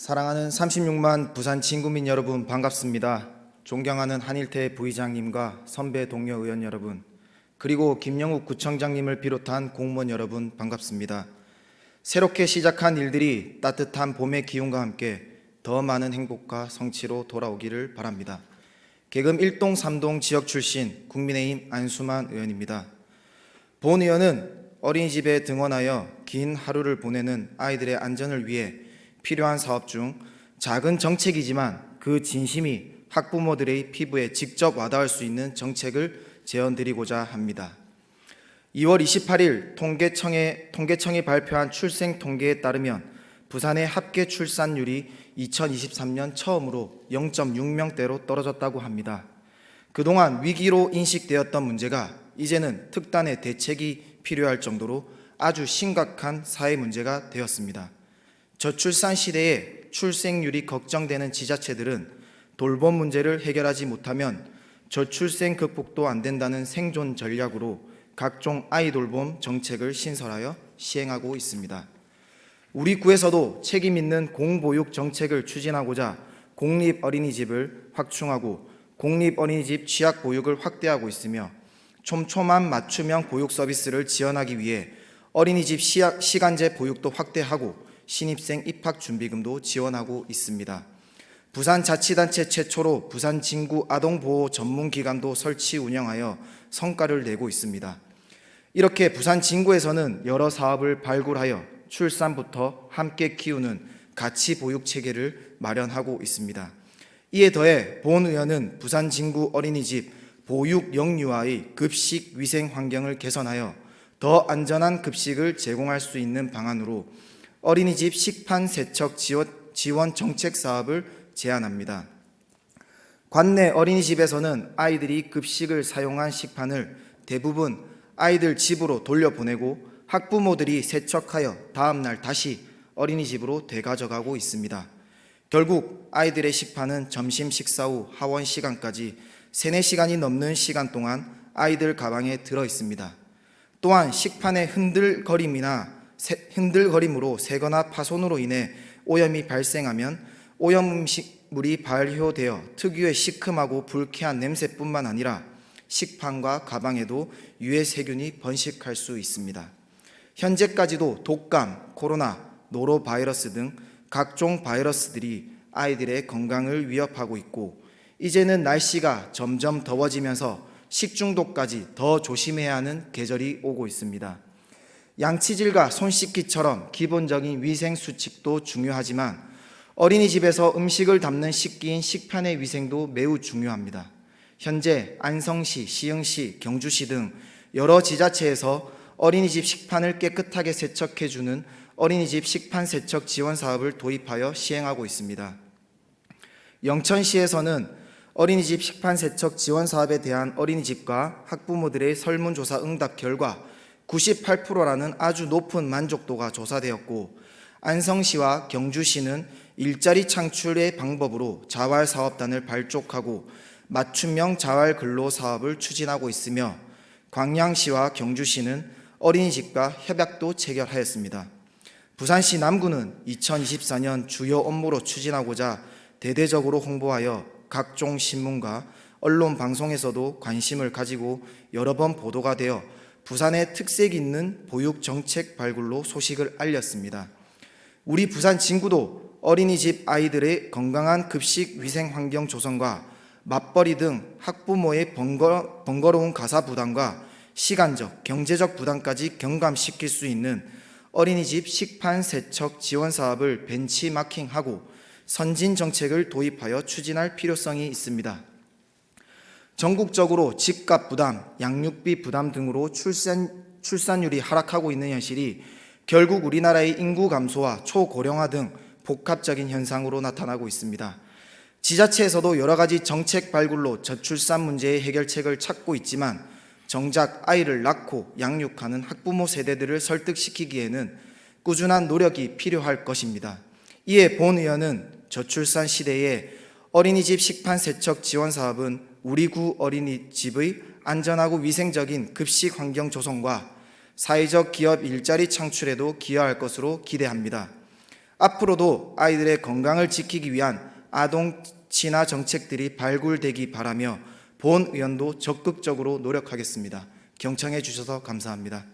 사랑하는 36만 부산 친구민 여러분 반갑습니다. 존경하는 한일태 부의장님과 선배 동료 의원 여러분, 그리고 김영욱 구청장님을 비롯한 공무원 여러분 반갑습니다. 새롭게 시작한 일들이 따뜻한 봄의 기운과 함께 더 많은 행복과 성취로 돌아오기를 바랍니다. 계금 1동 3동 지역 출신 국민의힘 안수만 의원입니다. 본 의원은 어린이집에 등원하여 긴 하루를 보내는 아이들의 안전을 위해 필요한 사업 중 작은 정책이지만 그 진심이 학부모들의 피부에 직접 와닿을 수 있는 정책을 제언드리고자 합니다. 2월 28일 통계청이 발표한 출생 통계에 따르면 부산의 합계 출산율이 2023년 처음으로 0.6명대로 떨어졌다고 합니다. 그동안 위기로 인식되었던 문제가 이제는 특단의 대책이 필요할 정도로 아주 심각한 사회 문제가 되었습니다. 저출산 시대에 출생률이 걱정되는 지자체들은 돌봄 문제를 해결하지 못하면 저출생 극복도 안 된다는 생존 전략으로 각종 아이 돌봄 정책을 신설하여 시행하고 있습니다. 우리 구에서도 책임 있는 공보육 정책을 추진하고자 공립 어린이집을 확충하고 공립 어린이집 취약 보육을 확대하고 있으며 촘촘한 맞춤형 보육 서비스를 지원하기 위해 어린이집 시간제 보육도 확대하고 신입생 입학 준비금도 지원하고 있습니다. 부산자치단체 최초로 부산진구 아동보호 전문기관도 설치 운영하여 성과를 내고 있습니다. 이렇게 부산진구에서는 여러 사업을 발굴하여 출산부터 함께 키우는 가치보육체계를 마련하고 있습니다. 이에 더해 본 의원은 부산진구 어린이집 보육 영유아의 급식 위생 환경을 개선하여 더 안전한 급식을 제공할 수 있는 방안으로 어린이집 식판 세척 지원 정책 사업을 제안합니다. 관내 어린이집에서는 아이들이 급식을 사용한 식판을 대부분 아이들 집으로 돌려보내고 학부모들이 세척하여 다음날 다시 어린이집으로 되가져가고 있습니다. 결국 아이들의 식판은 점심 식사 후 하원 시간까지 3, 4시간이 넘는 시간 동안 아이들 가방에 들어 있습니다. 또한 식판의 흔들거림으로 새거나 파손으로 인해 오염이 발생하면 오염 음식물이 발효되어 특유의 시큼하고 불쾌한 냄새뿐만 아니라 식판과 가방에도 유해 세균이 번식할 수 있습니다. 현재까지도 독감, 코로나, 노로바이러스 등 각종 바이러스들이 아이들의 건강을 위협하고 있고 이제는 날씨가 점점 더워지면서 식중독까지 더 조심해야 하는 계절이 오고 있습니다. 양치질과 손 씻기처럼 기본적인 위생 수칙도 중요하지만 어린이집에서 음식을 담는 식기인 식판의 위생도 매우 중요합니다. 현재 안성시, 시흥시, 경주시 등 여러 지자체에서 어린이집 식판을 깨끗하게 세척해주는 어린이집 식판 세척 지원 사업을 도입하여 시행하고 있습니다. 영천시에서는 어린이집 식판 세척 지원 사업에 대한 어린이집과 학부모들의 설문조사 응답 결과 98%라는 아주 높은 만족도가 조사되었고 안성시와 경주시는 일자리 창출의 방법으로 자활사업단을 발족하고 맞춤형 자활근로사업을 추진하고 있으며 광양시와 경주시는 어린이집과 협약도 체결하였습니다. 부산시 남구는 2024년 주요 업무로 추진하고자 대대적으로 홍보하여 각종 신문과 언론 방송에서도 관심을 가지고 여러 번 보도가 되어 부산의 특색 있는 보육 정책 발굴로 소식을 알렸습니다. 우리 부산 진구도 어린이집 아이들의 건강한 급식 위생 환경 조성과 맞벌이 등 학부모의 번거로운 가사 부담과 시간적, 경제적 부담까지 경감시킬 수 있는 어린이집 식판 세척 지원 사업을 벤치마킹하고 선진 정책을 도입하여 추진할 필요성이 있습니다. 전국적으로 집값 부담, 양육비 부담 등으로 출산율이 하락하고 있는 현실이 결국 우리나라의 인구 감소와 초고령화 등 복합적인 현상으로 나타나고 있습니다. 지자체에서도 여러 가지 정책 발굴로 저출산 문제의 해결책을 찾고 있지만 정작 아이를 낳고 양육하는 학부모 세대들을 설득시키기에는 꾸준한 노력이 필요할 것입니다. 이에 본 의원은 저출산 시대에 어린이집 식판 세척 지원 사업은 우리 구 어린이집의 안전하고 위생적인 급식 환경 조성과 사회적 기업 일자리 창출에도 기여할 것으로 기대합니다. 앞으로도 아이들의 건강을 지키기 위한 아동 친화 정책들이 발굴되기 바라며 본 의원도 적극적으로 노력하겠습니다. 경청해 주셔서 감사합니다.